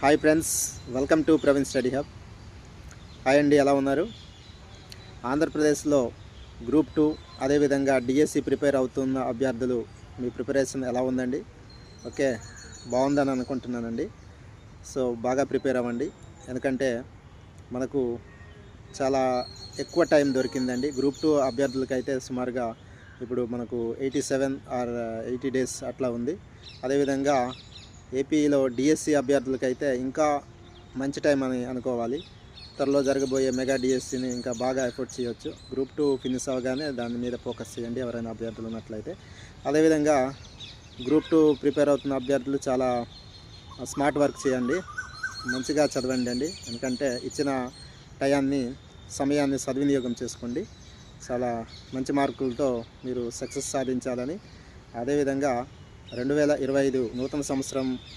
Hi friends, welcome to Praveen study hub. Hi అండి, ఎలా ఉన్నారు? ఆంధ్రప్రదేశ్లో గ్రూప్ 2 అదేవిధంగా డిఎస్సి ప్రిపేర్ అవుతున్న అభ్యర్థులు మీ ప్రిపరేషన్ ఎలా ఉందండి? ఓకే, బాగుందని అనుకుంటున్నానండి. సో బాగా ప్రిపేర్ అవ్వండి, ఎందుకంటే మనకు చాలా ఎక్కువ టైం దొరికిందండి. గ్రూప్ 2 అభ్యర్థులకైతే సుమారుగా ఇప్పుడు మనకు 87 ఆర్ 80 డేస్ అట్లా ఉంది. అదేవిధంగా ఏపీలో డిఎస్సి అభ్యర్థులకైతే ఇంకా మంచి టైం అని అనుకోవాలి. త్వరలో జరగబోయే మెగా డిఎస్సిని ఇంకా బాగా ఎఫర్ట్ చేయొచ్చు. గ్రూప్ 2 ఫినిష్ అవ్వగానే దాని మీద ఫోకస్ చేయండి ఎవరైనా అభ్యర్థులు ఉన్నట్లయితే. అదేవిధంగా గ్రూప్ 2 ప్రిపేర్ అవుతున్న అభ్యర్థులు చాలా స్మార్ట్ వర్క్ చేయండి, మంచిగా చదవండి అండి. ఎందుకంటే ఇచ్చిన సమయాన్ని సద్వినియోగం చేసుకోండి. చాలా మంచి మార్కులతో మీరు సక్సెస్ సాధించాలని, అదేవిధంగా 2025 నూతన సంవత్సరం